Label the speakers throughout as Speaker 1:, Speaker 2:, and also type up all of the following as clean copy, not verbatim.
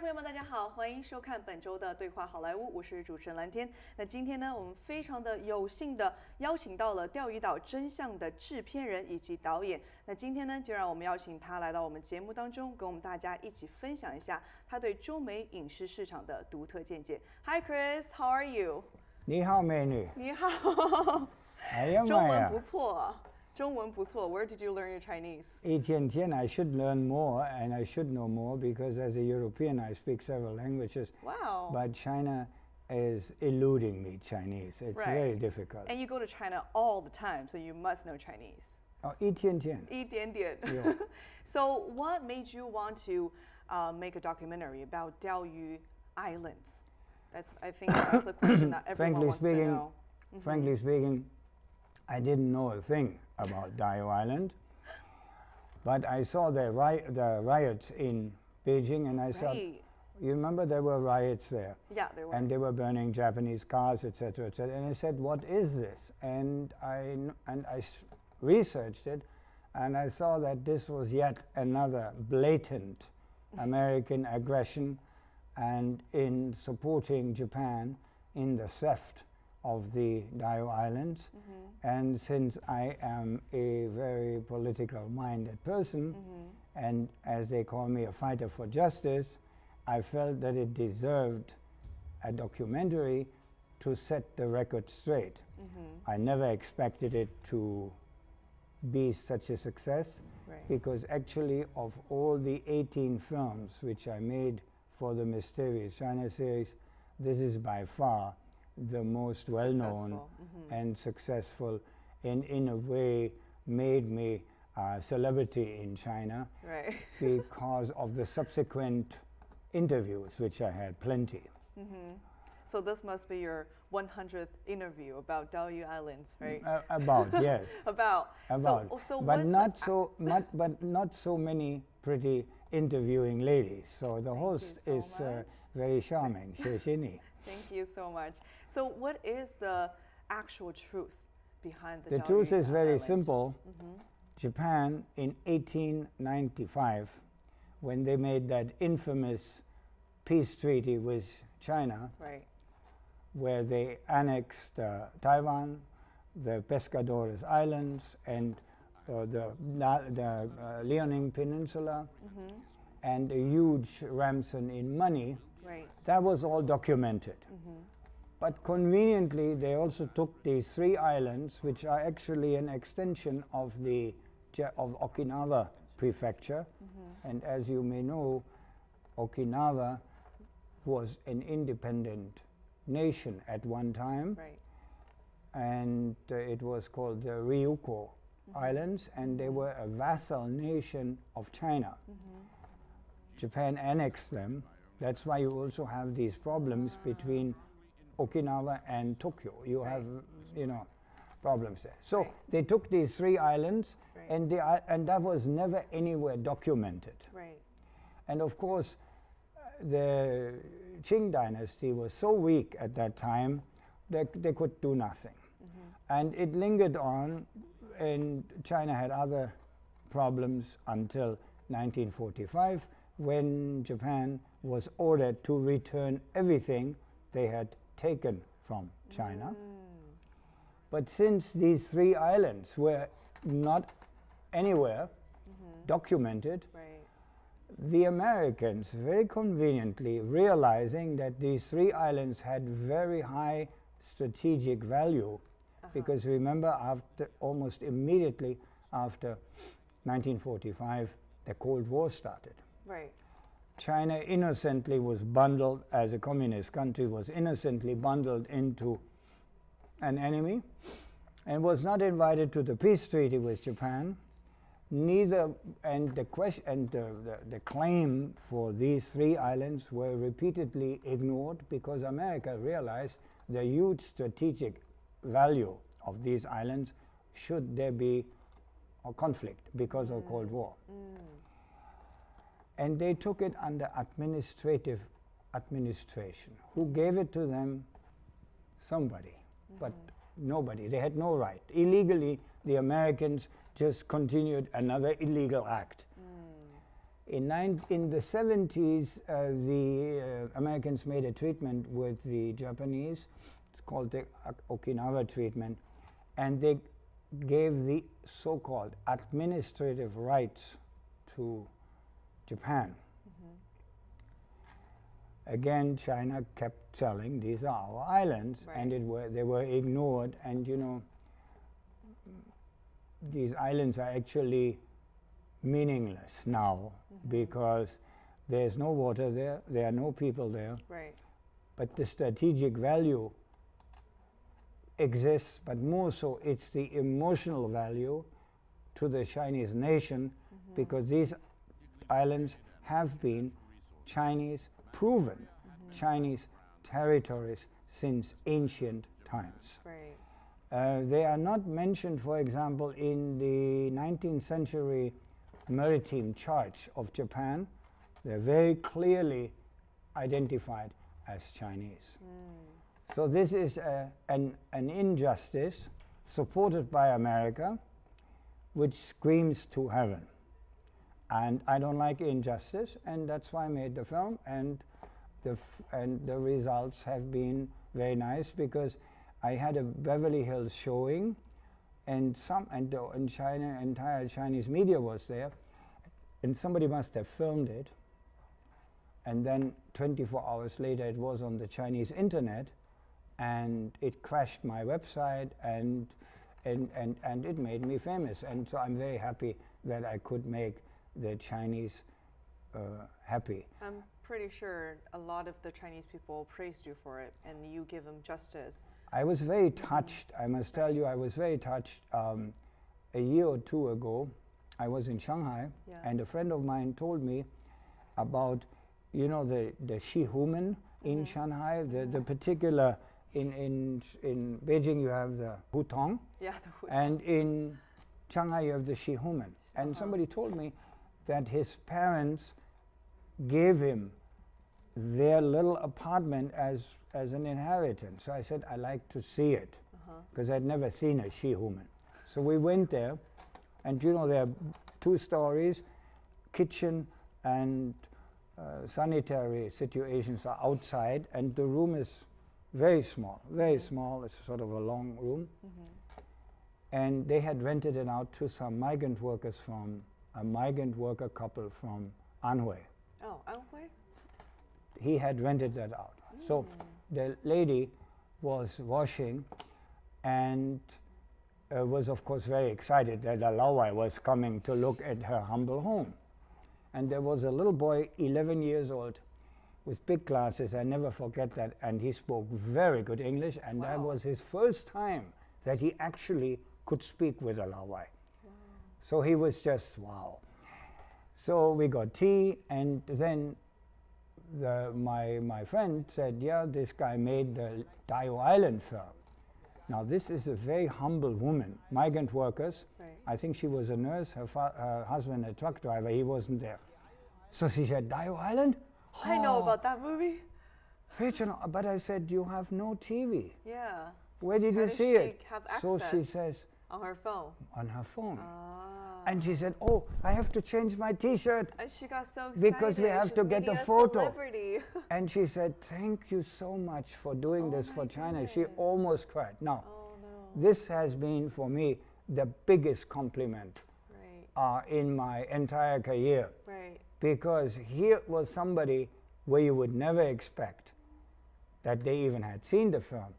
Speaker 1: 朋友们，大家好，欢迎收看本周的对话好莱坞，我是主持人蓝天。那今天呢，我们非常的有幸的邀请到了《钓鱼岛真相》的制片人以及导演。那今天呢，就让我们邀请他来到我们节目当中，跟我们大家一起分享一下他对中美影视市场的独特见解。Hi Chris, how are you?
Speaker 2: 你好，美女。
Speaker 1: 你好。
Speaker 2: 哎呀妈呀！
Speaker 1: 中文不错。中文不错。Where did you learn your Chinese?
Speaker 2: 一天天 I should learn more and I should know more because as a European I speak several languages.
Speaker 1: Wow.
Speaker 2: But China is eluding me Chinese. It's very difficult.
Speaker 1: And you go to China all the time, so you must know Chinese.
Speaker 2: 一点点。
Speaker 1: 一点点。So what made you want to make a documentary about 钓鱼 Islands? I think that's the question that everyone wants to know.
Speaker 2: Frankly speaking, I didn't know a thing about Diao Island, but I saw the riots in Beijing, and I said, you remember there were riots there?
Speaker 1: Yeah, there were.
Speaker 2: And they were burning Japanese cars, etc., etc. And I said, what is this? And I researched it, and I saw that this was yet another blatant American aggression, and in supporting Japan in the theft of the Diao Islands. And since I am a very political minded person, and as they call me, a fighter for justice, I felt that it deserved a documentary to set the record straight. I never expected it to be such a success, because actually of all the 18 films which I made for the Mysterious China series, this is by far the most well-known and successful, and in a way made me a celebrity in China because of the subsequent interviews, which I had plenty.
Speaker 1: So this must be your 100th interview about Diao Islands, right?
Speaker 2: About, yes.
Speaker 1: About. So
Speaker 2: but not so many pretty interviewing ladies. So the host is very charming. 谢谢你.
Speaker 1: Thank you so much. So what is the actual truth behind
Speaker 2: the truth is very simple. Japan in 1895, when they made that infamous peace treaty with China, where they annexed Taiwan, the Pescadores Islands, and the Liaoning Peninsula, and a huge ransom in money, that was all documented. But conveniently, they also took these 3 islands, which are actually an extension of Okinawa prefecture. And as you may know, Okinawa was an independent nation at one time, and it was called the Ryukyu Islands, and they were a vassal nation of China. Japan annexed them. That's why you also have these problems between Okinawa and Tokyo. You have, problems there. So they took these 3 islands, and that was never anywhere documented. And of course, the Qing dynasty was so weak at that time that they could do nothing. And it lingered on, and China had other problems until 1945, when Japan was ordered to return everything they had taken from China. But since these 3 islands were not anywhere documented, the Americans very conveniently, realizing that these 3 islands had very high strategic value, because remember, almost immediately after 1945, the Cold War started. China innocently was bundled, as a communist country, was innocently bundled into an enemy, and was not invited to the peace treaty with Japan. And the claim for these 3 islands were repeatedly ignored, because America realized the huge strategic value of these islands should there be a conflict because of Cold War. And they took it under administrative administration. Who gave it to them? Somebody, but nobody. They had no right. Illegally, the Americans just continued another illegal act. In the 70s, the Americans made a treatment with the Japanese. It's called the Okinawa treatment. And they gave the so-called administrative rights to Japan. Again, China kept telling, these are our islands, and they were ignored. And you know, these islands are actually meaningless now because there's no water there are no people there.
Speaker 1: Right.
Speaker 2: But the strategic value exists, but more so it's the emotional value to the Chinese nation, because these islands have been Chinese, proven Chinese territories since ancient times.
Speaker 1: Right.
Speaker 2: They are not mentioned, for example, in the 19th century maritime charts of Japan. They're very clearly identified as Chinese. So this is an injustice supported by America, which screams to heaven. And I don't like injustice, and that's why I made the film. And the results have been very nice, because I had a Beverly Hills showing, and entire Chinese media was there, and somebody must have filmed it. And then 24 hours later, it was on the Chinese internet, and it crashed my website, and it made me famous. And so I'm very happy that I could make the Chinese happy.
Speaker 1: I'm pretty sure a lot of the Chinese people praised you for it, and you give them justice.
Speaker 2: I was very touched. I must tell you, I was very touched. A year or two ago, I was in Shanghai, and a friend of mine told me about, you know, the Shihumen in Shanghai, the particular, in Beijing you have the Hutong, and in Shanghai you have the Shihumen. And somebody told me that his parents gave him their little apartment as an inheritance. So I said, I like to see it, because I'd never seen a Shihumen. So we went there, and you know, there are 2 stories, kitchen and sanitary situations are outside, and the room is very small, it's sort of a long room. And they had rented it out to some migrant workers from, a migrant worker couple from Anhui.
Speaker 1: Oh, Anhui?
Speaker 2: He had rented that out. So the lady was washing, and was of course very excited that a Lawai was coming to look at her humble home. And there was a little boy, 11 years old, with big glasses, I never forget that, and he spoke very good English, and that was his first time that he actually could speak with a Lawai. So he was just wow. So we got tea, and then my friend said, yeah, this guy made the Diao Island film. Now this is a very humble woman, migrant workers. I think she was a nurse, her husband a truck driver, he wasn't there. So she said, Diao Island?
Speaker 1: I know about that movie.
Speaker 2: But I said, you have no TV.
Speaker 1: Yeah.
Speaker 2: Where did you see it?
Speaker 1: Have access
Speaker 2: so she says,
Speaker 1: on her phone.
Speaker 2: On her phone. And she said, oh, I have to change my T-shirt.
Speaker 1: And she got so excited.
Speaker 2: Because we have to get a photo.
Speaker 1: Celebrity.
Speaker 2: And she said, thank you so much for doing this for China.
Speaker 1: Goodness.
Speaker 2: She almost cried. Now, this has been for me the biggest compliment in my entire career. Because here was somebody where you would never expect that they even had seen the film.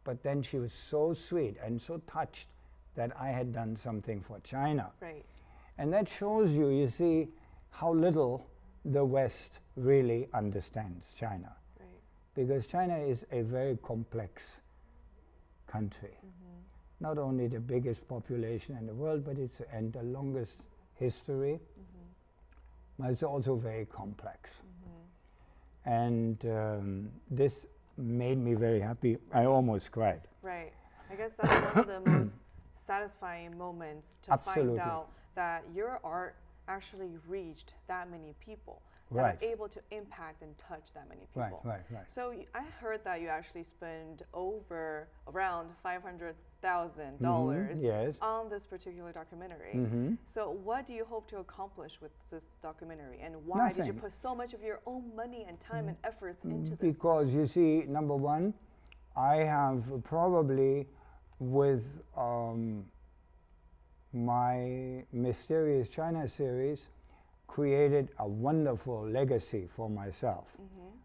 Speaker 2: But then she was so sweet and so touched that I had done something for China. And that shows you, you see, how little the West really understands China. Because China is a very complex country. Not only the biggest population in the world, but it's and the longest history. But it's also very complex. And this made me very happy. I almost cried.
Speaker 1: I guess that's one of the most satisfying moments to find out that your art actually reached that many people, that are able to impact and touch that many people. So I heard that you actually spent around $500,000 $500,000 on this particular documentary. So what do you hope to accomplish with this documentary, and why did you put so much of your own money and time and effort into this?
Speaker 2: Because you see, number one, I have probably with my Mysterious China series created a wonderful legacy for myself,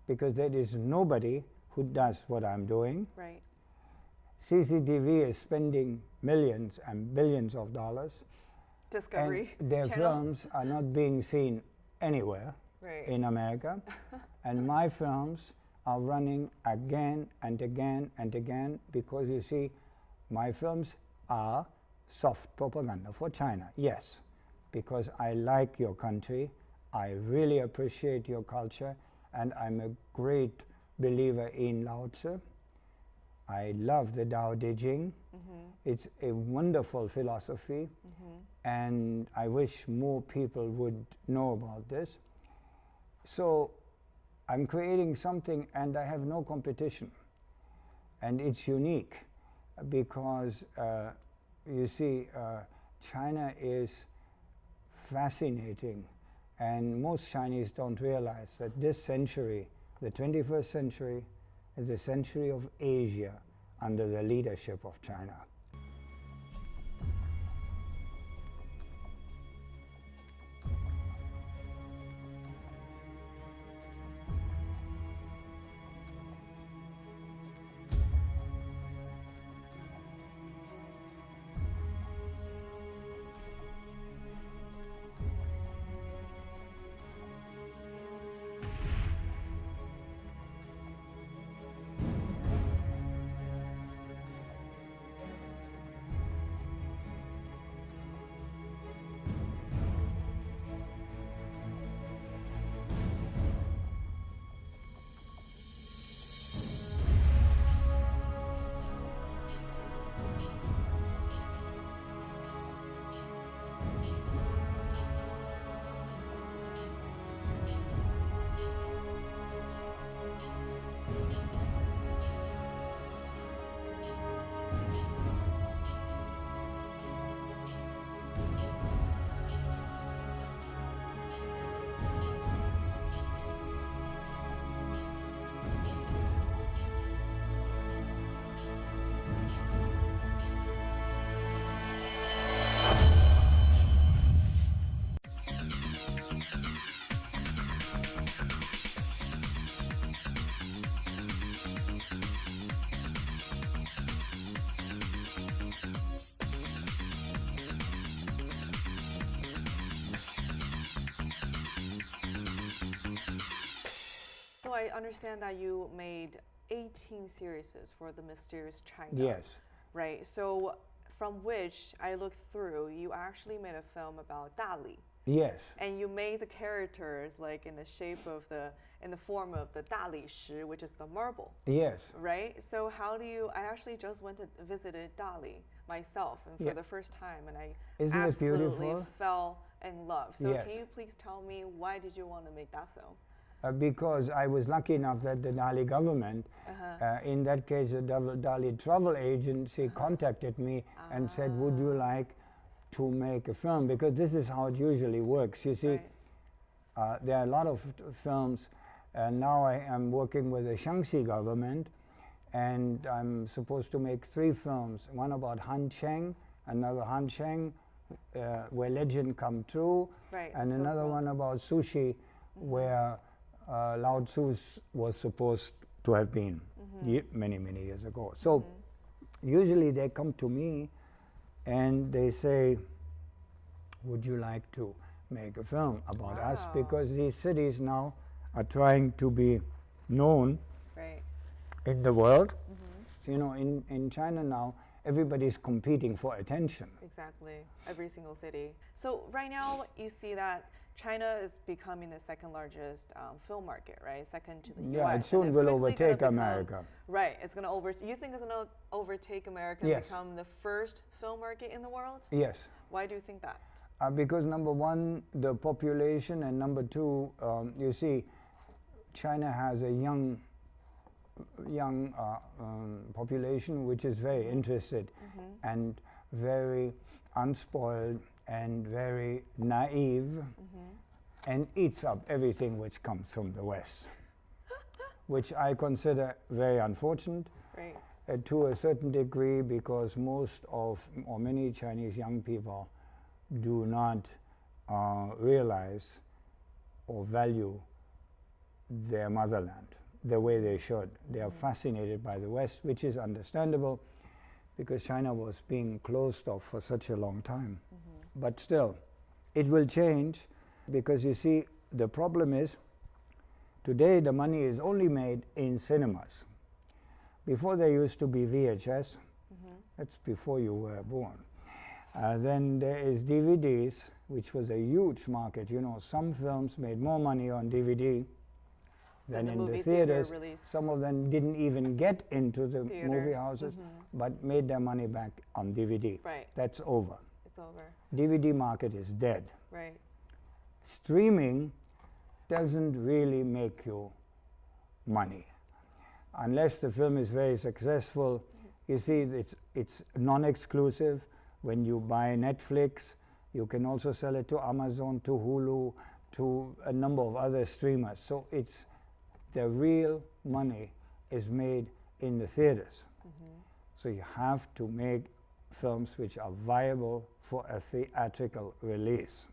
Speaker 2: because there is nobody who does what I'm doing.
Speaker 1: Right.
Speaker 2: CCTV is spending millions and billions of dollars.
Speaker 1: Discovery
Speaker 2: and their
Speaker 1: Channel.
Speaker 2: films are not being seen anywhere in America. And my films are running again and again and again, because you see, my films are soft propaganda for China. Yes, because I like your country, I really appreciate your culture, and I'm a great believer in Lao Tzu. I love the Tao Te Ching. It's a wonderful philosophy, and I wish more people would know about this. So I'm creating something, and I have no competition. And it's unique because, you see, China is fascinating, and most Chinese don't realize that this century, the 21st century, is the century of Asia under the leadership of China.
Speaker 1: So I understand that you made 18 series for the Mysterious China.
Speaker 2: Yes.
Speaker 1: Right. So from which I looked through, you actually made a film about Dali.
Speaker 2: Yes.
Speaker 1: And you made the characters like in the shape of in the form of the Dali Shi, which is the marble.
Speaker 2: Yes.
Speaker 1: Right? So how do you, I actually just went to visited Dali myself and for the first time, and I absolutely fell in love. So can you please tell me, why did you want to make that film?
Speaker 2: Because I was lucky enough that the Dali government, in that case the Dali travel agency, contacted me and said, would you like to make a film? Because this is how it usually works. You see, there are a lot of films, and now I am working with the Shaanxi government, and I'm supposed to make 3 films, one about Han Cheng, another Han Cheng, where legend come true, and another one about sushi, where Lao Tzu was supposed to have been many, many years ago. So usually they come to me and they say, would you like to make a film about us? Because these cities now are trying to be known in the world. You know, in China now, everybody's competing for attention.
Speaker 1: Exactly, every single city. So right now you see that China is becoming the second largest film market, right? Second to the US.
Speaker 2: Yeah, it soon will overtake America.
Speaker 1: Right, it's going to you think it's going to overtake America and become the first film market in the world?
Speaker 2: Yes.
Speaker 1: Why do you think that?
Speaker 2: Because number one, the population, and number two, you see, China has a young young population which is very interested and very unspoiled and very naive and eats up everything which comes from the West, which I consider very unfortunate.
Speaker 1: Right.
Speaker 2: To a certain degree, because most of, or many Chinese young people do not realize or value their motherland the way they should. They are fascinated by the West, which is understandable because China was being closed off for such a long time. But still, it will change because you see, the problem is today the money is only made in cinemas. Before there used to be VHS, that's before you were born. Then there is DVDs, which was a huge market. You know, some films made more money on DVD than in the theaters. Some of them didn't even get into the movie houses, but made their money back on DVD.
Speaker 1: Right.
Speaker 2: That's over.
Speaker 1: It's over.
Speaker 2: DVD market is dead.
Speaker 1: Right.
Speaker 2: Streaming doesn't really make you money. Unless the film is very successful. You see, it's non-exclusive. When you buy Netflix, you can also sell it to Amazon, to Hulu, to a number of other streamers. So it's the real money is made in the theaters. So you have to make films which are viable for a theatrical release.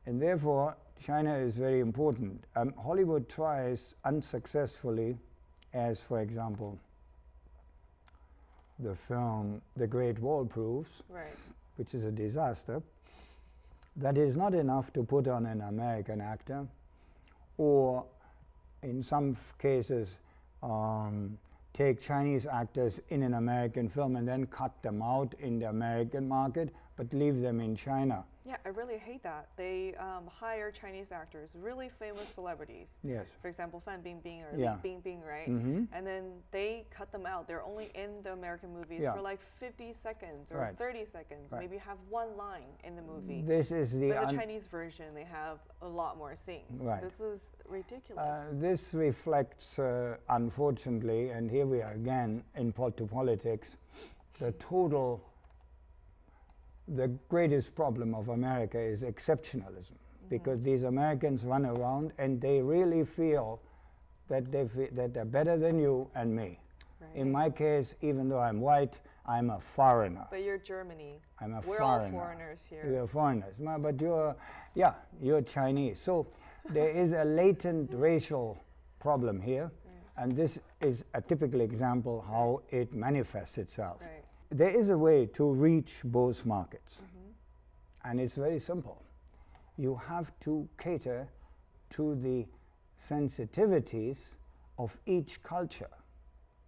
Speaker 2: And therefore, China is very important. Hollywood tries unsuccessfully, as for example, the film The Great Wall proves, which is a disaster. That is not enough to put on an American actor, or in some cases take Chinese actors in an American film and then cut them out in the American market, but leave them in China.
Speaker 1: Yeah, I really hate that. They hire Chinese actors, really famous celebrities.
Speaker 2: Yes.
Speaker 1: For example, Fan Bingbing or Li Bingbing, right? And then they cut them out. They're only in the American movies for like 50 seconds or 30 seconds. Maybe have one line in the movie.
Speaker 2: This is the
Speaker 1: Chinese version, they have a lot more scenes. This is ridiculous.
Speaker 2: This reflects, unfortunately, and here we are again in politics, the greatest problem of America is exceptionalism, because these Americans run around and they really feel that they're better than you and me. In my case, even though I'm white, I'm a foreigner.
Speaker 1: But you're Germany.
Speaker 2: I'm a
Speaker 1: We're
Speaker 2: foreigner.
Speaker 1: all foreigners here.
Speaker 2: We're foreigners. But you're Chinese. So there is a latent racial problem here, and this is a typical example how it manifests itself. There is a way to reach both markets, and it's very simple. You have to cater to the sensitivities of each culture.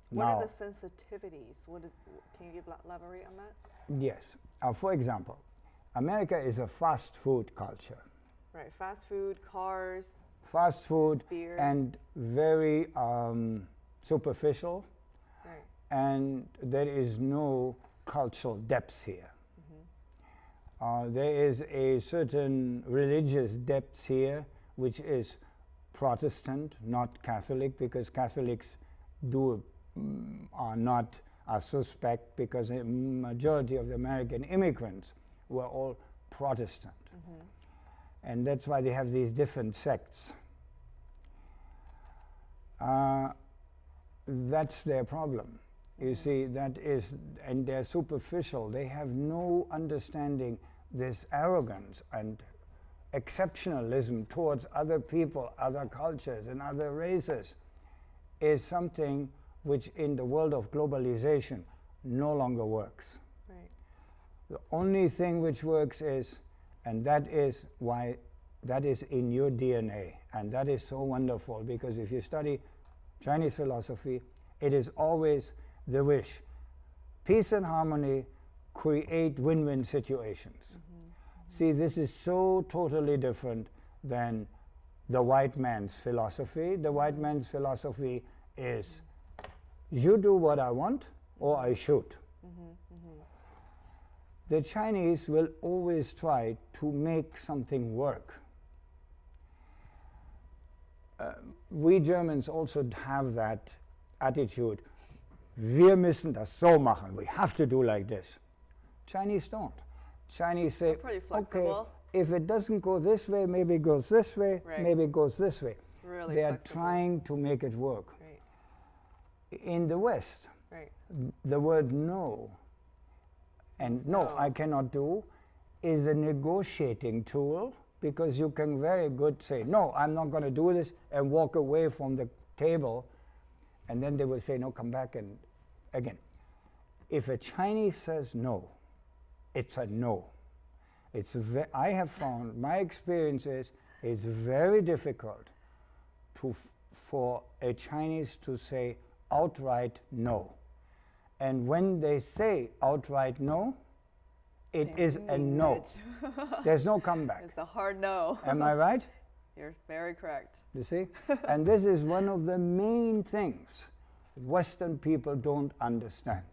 Speaker 1: What are the sensitivities? Can you elaborate on that?
Speaker 2: Yes. For example, America is a fast food culture.
Speaker 1: Right, fast food, cars.
Speaker 2: Fast food,
Speaker 1: beer.
Speaker 2: And very superficial. And there is no cultural depth here. There is a certain religious depth here, which is Protestant, not Catholic, because Catholics are suspect, because a majority of the American immigrants were all Protestant. And that's why they have these different sects. That's their problem. You see, that is, and they're superficial. They have no understanding. This arrogance and exceptionalism towards other people, other cultures, and other races is something which in the world of globalization no longer works. The only thing which works is, and that is why that is in your DNA, and that is so wonderful, because if you study Chinese philosophy, it is always the wish. Peace and harmony create win-win situations. See, this is so totally different than the white man's philosophy. The white man's philosophy is, you do what I want or I shoot. The Chinese will always try to make something work. we Germans also have that attitude. Wir müssen das so machen. We have to do like this. Chinese don't. Chinese say, okay, if it doesn't go this way, maybe it goes this way, maybe it goes this way.
Speaker 1: Really
Speaker 2: they are trying to make it work. In the West, the word no and no, I cannot do is a negotiating tool, because you can very good say, no, I'm not going to do this, and walk away from the table, and then they will say, no, come back and again. If a Chinese says no, it's a no. I have found, my experience is, it's very difficult for a Chinese to say outright no. And when they say outright no, it is a no. There's no comeback.
Speaker 1: It's a hard no.
Speaker 2: Am I right?
Speaker 1: You're very correct.
Speaker 2: You see? And this is one of the main things Western people don't understand.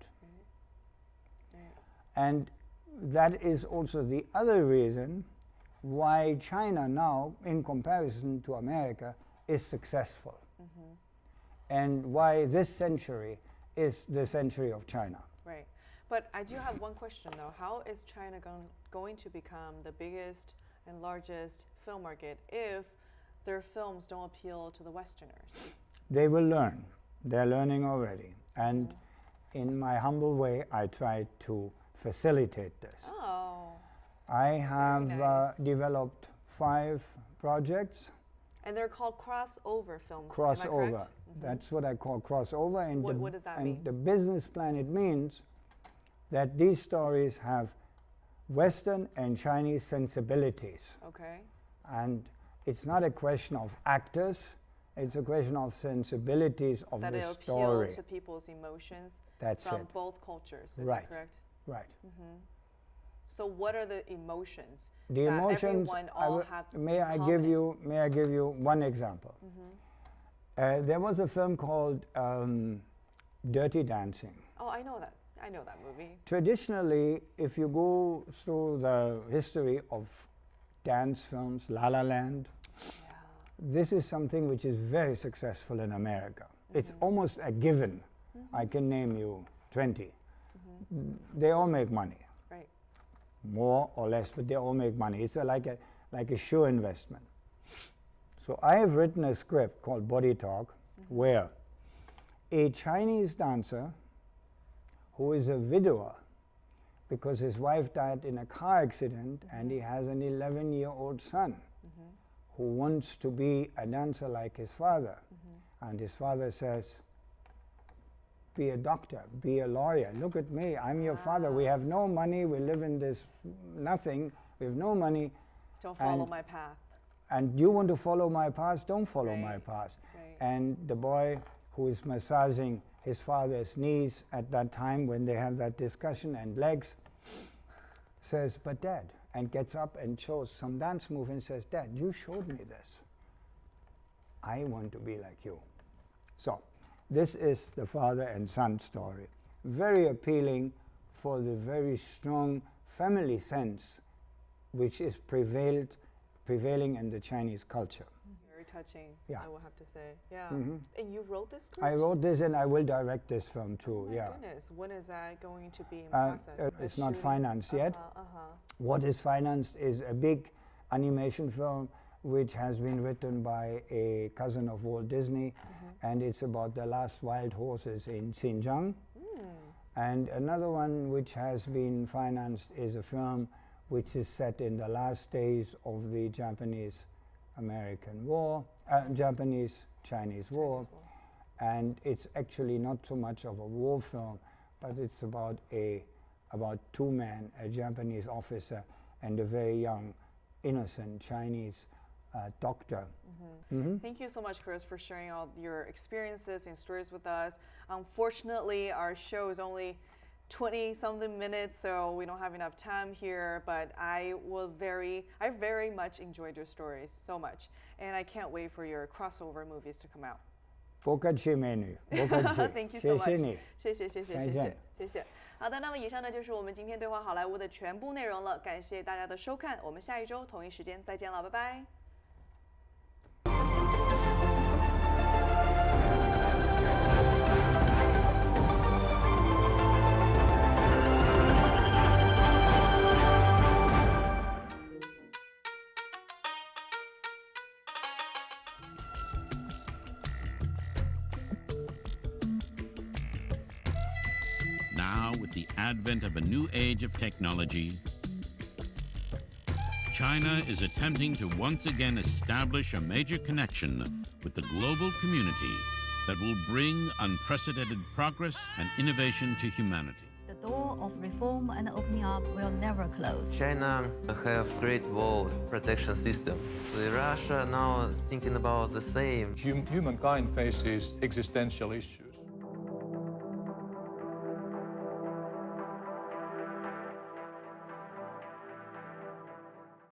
Speaker 2: And that is also the other reason why China now, in comparison to America, is successful. And why this century is the century of China.
Speaker 1: Right. But I do have one question, though. How is China going to become the biggest and largest film market if their films don't appeal to the Westerners?
Speaker 2: They will learn. They're learning already. And in my humble way, I try to facilitate this.
Speaker 1: Oh.
Speaker 2: I have developed 5 projects.
Speaker 1: And they're called crossover films.
Speaker 2: Crossover. That's what I call crossover. And
Speaker 1: what does that mean?
Speaker 2: And the business plan, it means that these stories have Western and Chinese sensibilities.
Speaker 1: Okay.
Speaker 2: And it's not a question of actors, it's a question of sensibilities of the story.
Speaker 1: That appeal to people's emotions from both cultures, is that correct?
Speaker 2: Right.
Speaker 1: So what are the emotions
Speaker 2: the
Speaker 1: that
Speaker 2: emotions
Speaker 1: everyone all have
Speaker 2: may I give you one example? There was a film called Dirty Dancing.
Speaker 1: Oh, I know that. I know that movie.
Speaker 2: Traditionally, if you go through the history of dance films, La La Land, this is something which is very successful in America. It's almost a given. I can name you 20. They all make money.
Speaker 1: Right.
Speaker 2: More or less, but they all make money. It's like a sure investment. So I have written a script called Body Talk, where a Chinese dancer who is a widower because his wife died in a car accident and he has an 11-year-old son who wants to be a dancer like his father. And his father says, be a doctor, be a lawyer. Look at me, I'm your father. We have no money, we live in this nothing, we have no money.
Speaker 1: Don't follow my path.
Speaker 2: And you want to follow my path? Don't follow my path. And the boy who is massaging his father's knees at that time when they have that discussion and legs says, but Dad, and gets up and shows some dance move and says, Dad, you showed me this. I want to be like you. So this is the father and son story. Very appealing for the very strong family sense which is prevailing in the Chinese culture.
Speaker 1: Very touching,
Speaker 2: I
Speaker 1: will have to say. Yeah. And you wrote this script?
Speaker 2: I wrote this and I will direct this film too.
Speaker 1: Oh my goodness. When is that going to be in process?
Speaker 2: It's not financed yet. What is financed is a big animation film which has been written by a cousin of Walt Disney, and it's about the last wild horses in Xinjiang. And another one which has been financed is a film which is set in the last days of the Japanese-American War, Japanese-Chinese War. And it's actually not so much of a war film, but it's about two men, a Japanese officer and a very young, innocent Chinese doctor.
Speaker 1: Thank you so much, Chris, for sharing all your experiences and stories with us. Unfortunately, our show is only 20-something minutes, so we don't have enough time here, but I very much enjoyed your stories so much, and I can't wait for your crossover movies to come out.
Speaker 2: Thank
Speaker 1: you so much. 谢谢。好的，那么以上呢就是我们今天对话好莱坞的全部内容了，感谢大家的收看，我们下一周同一时间再见了，拜拜。
Speaker 3: now, with the advent of a new age of technology, China is attempting to once again establish a major connection with the global community that will bring unprecedented progress and innovation to humanity.
Speaker 4: The door of reform and opening up will never close.
Speaker 5: China have Great Wall protection system. Russia now thinking about the same.
Speaker 6: Humankind faces existential issues.